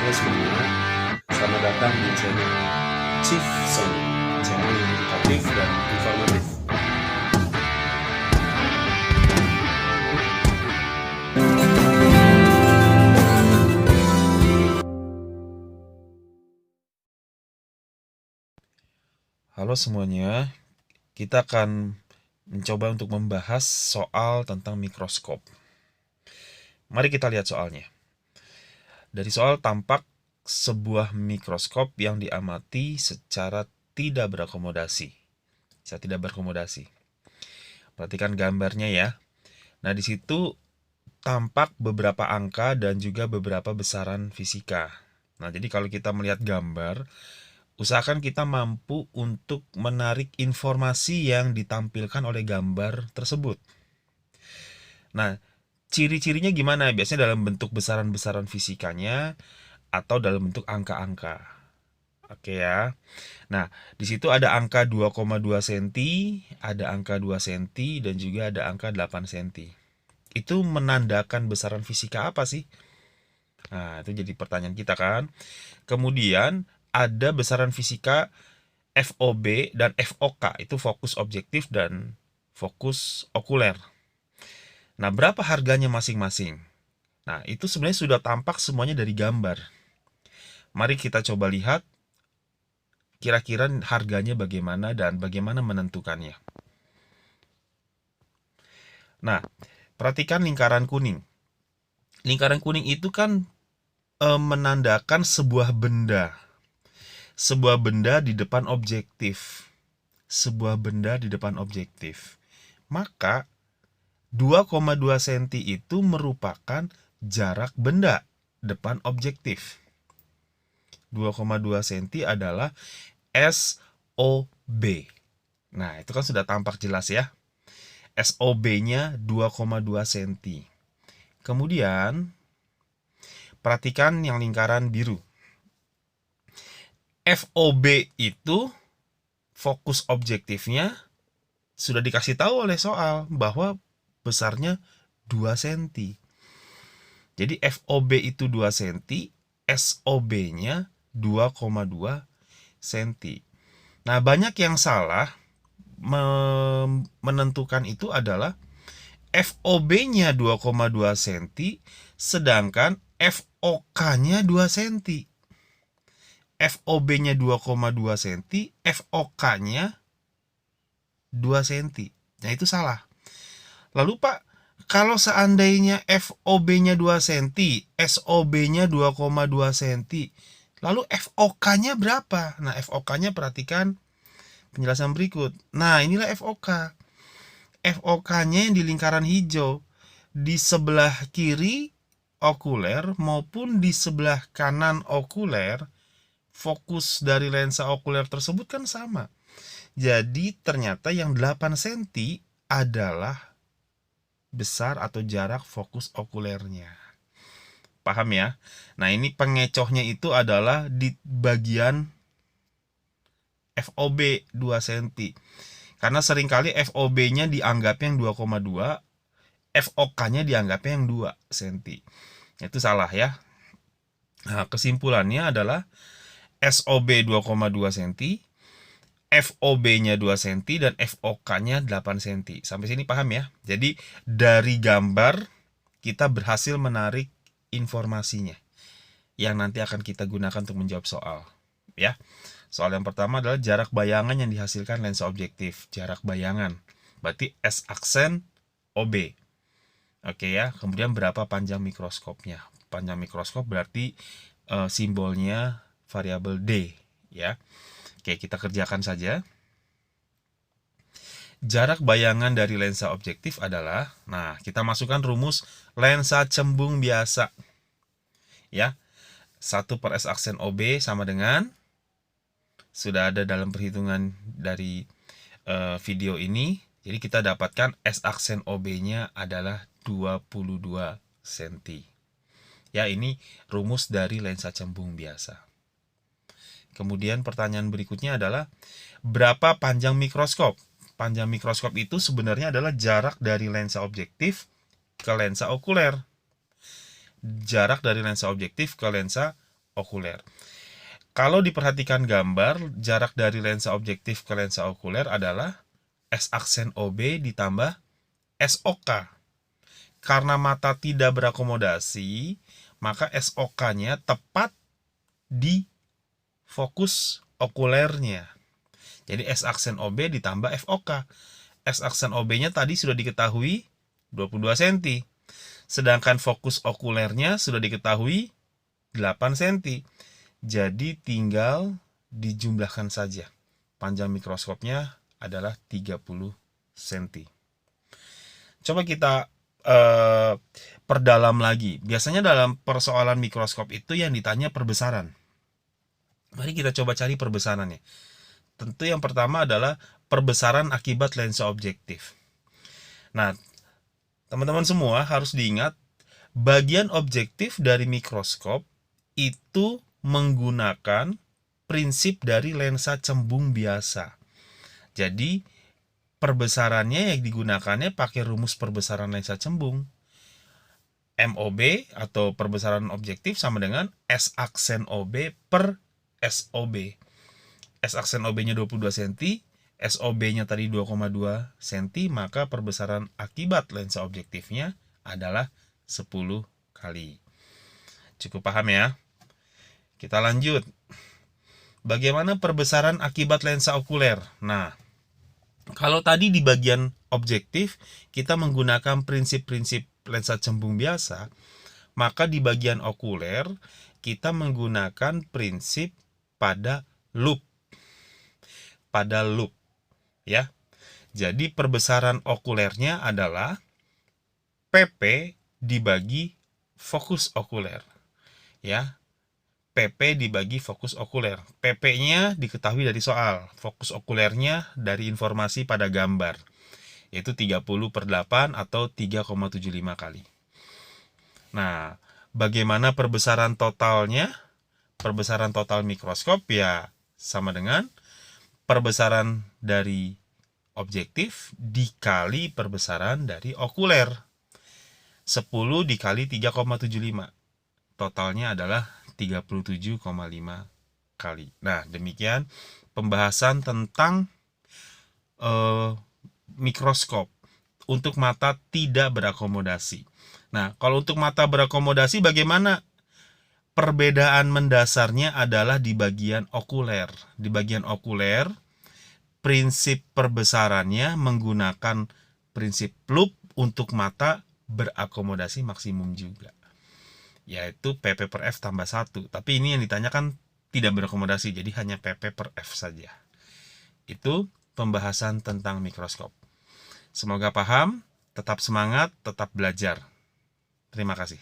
Halo semuanya, selamat datang di channel Chief Sony, channel yang edukatif dan informatif. Halo semuanya, kita akan mencoba untuk membahas soal tentang mikroskop. Mari kita lihat soalnya. Dari soal tampak sebuah mikroskop yang diamati secara tidak berakomodasi. Secara tidak berakomodasi. Perhatikan gambarnya ya. Nah, di situ tampak beberapa angka dan juga beberapa besaran fisika. Nah, jadi kalau kita melihat gambar, usahakan kita mampu untuk menarik informasi yang ditampilkan oleh gambar tersebut. Nah, ciri-cirinya gimana? Biasanya dalam bentuk besaran-besaran fisikanya atau dalam bentuk angka-angka. Oke ya. Nah, di situ ada angka 2,2 cm, ada angka 2 cm, dan juga ada angka 8 cm. Itu menandakan besaran fisika apa sih? Nah, itu jadi pertanyaan kita kan. Kemudian ada besaran fisika FOB dan FOK, itu fokus objektif dan fokus okuler. Nah, berapa harganya masing-masing? Nah, itu sebenarnya sudah tampak semuanya dari gambar. Mari kita coba lihat kira-kira harganya bagaimana dan bagaimana menentukannya. Nah, perhatikan lingkaran kuning. Lingkaran kuning itu kan menandakan sebuah benda. Sebuah benda di depan objektif. Sebuah benda di depan objektif. Maka 2,2 cm itu merupakan jarak benda depan objektif. 2,2 cm adalah SOB. Nah, itu kan sudah tampak jelas ya. SOB-nya 2,2 cm. Kemudian, perhatikan yang lingkaran biru. FOB itu fokus objektifnya sudah dikasih tahu oleh soal bahwa besarnya 2 cm. Jadi FOB itu 2 cm, SOB-nya 2,2 cm. Nah, banyak yang salah menentukan itu adalah FOB-nya 2,2 cm, sedangkan FOK-nya 2 cm. FOB-nya 2,2 cm, FOK-nya 2 cm. Nah, itu salah. Lalu Pak, kalau seandainya FOB-nya 2 cm, SOB-nya 2,2 cm, lalu FOK-nya berapa? Nah, FOK-nya perhatikan penjelasan berikut. Nah, inilah FOK. FOK-nya yang di lingkaran hijau. Di sebelah kiri okuler maupun di sebelah kanan okuler, fokus dari lensa okuler tersebut kan sama. Jadi ternyata yang 8 cm adalah besar atau jarak fokus okulernya. Paham ya? Nah, ini pengecohnya itu adalah di bagian FOB 2 cm. Karena seringkali FOB-nya dianggapnya yang 2,2, FOK-nya dianggapnya yang 2 cm. Itu salah ya. Nah, kesimpulannya adalah SOB 2,2 cm, FOB-nya 2 cm, dan FOK-nya 8 cm. Sampai sini paham ya? Jadi dari gambar kita berhasil menarik informasinya yang nanti akan kita gunakan untuk menjawab soal. Ya. Soal yang pertama adalah jarak bayangan yang dihasilkan lensa objektif. Jarak bayangan. Berarti S aksen OB. Oke ya. Kemudian berapa panjang mikroskopnya? Panjang mikroskop berarti simbolnya variabel D. Ya. Oke, kita kerjakan saja. Jarak bayangan dari lensa objektif adalah, nah, kita masukkan rumus lensa cembung biasa. Ya. 1/S aksen OB sama dengan, sudah ada dalam perhitungan dari video ini. Jadi kita dapatkan S aksen OB-nya adalah 22 cm. Ya, ini rumus dari lensa cembung biasa. Kemudian pertanyaan berikutnya adalah berapa panjang mikroskop? Panjang mikroskop itu sebenarnya adalah jarak dari lensa objektif ke lensa okuler. Jarak dari lensa objektif ke lensa okuler. Kalau diperhatikan gambar, jarak dari lensa objektif ke lensa okuler adalah S aksen OB ditambah SOK. Karena mata tidak berakomodasi, maka SOK-nya tepat di fokus okulernya. Jadi S aksen OB ditambah FOK. S aksen OB-nya tadi sudah diketahui 22 cm. Sedangkan fokus okulernya sudah diketahui 8 cm. Jadi tinggal dijumlahkan saja. Panjang mikroskopnya adalah 30 cm. Coba kita perdalam lagi. Biasanya dalam persoalan mikroskop itu yang ditanya perbesaran. Mari kita coba cari perbesarannya. Tentu yang pertama adalah perbesaran akibat lensa objektif. Nah, teman-teman semua harus diingat, bagian objektif dari mikroskop itu menggunakan prinsip dari lensa cembung biasa. Jadi, perbesarannya yang digunakannya pakai rumus perbesaran lensa cembung. MOB atau perbesaran objektif sama dengan S aksen OB per SOB. S aksen OB-nya 22 cm, SOB-nya tadi 2,2 cm, maka perbesaran akibat lensa objektifnya adalah 10 kali. Cukup paham ya? Kita lanjut. Bagaimana perbesaran akibat lensa okuler? Nah, kalau tadi di bagian objektif kita menggunakan prinsip-prinsip lensa cembung biasa, maka di bagian okuler kita menggunakan prinsip pada loop. Pada loop, ya. Jadi perbesaran okulernya adalah PP dibagi fokus okuler, ya. PP dibagi fokus okuler. PP-nya diketahui dari soal, fokus okulernya dari informasi pada gambar, yaitu 30/8 atau 3,75 kali. Nah, bagaimana perbesaran totalnya? Perbesaran total mikroskop ya sama dengan perbesaran dari objektif dikali perbesaran dari okuler. 10 dikali 3,75. Totalnya adalah 37,5 kali. Nah, demikian pembahasan tentang mikroskop untuk mata tidak berakomodasi. Nah, kalau untuk mata berakomodasi bagaimana? Perbedaan mendasarnya adalah di bagian okuler. Di bagian okuler, prinsip perbesarannya menggunakan prinsip loop untuk mata berakomodasi maksimum juga, yaitu PP per F tambah 1. Tapi ini yang ditanyakan tidak berakomodasi, jadi hanya PP per F saja. Itu pembahasan tentang mikroskop. Semoga paham, tetap semangat, tetap belajar. Terima kasih.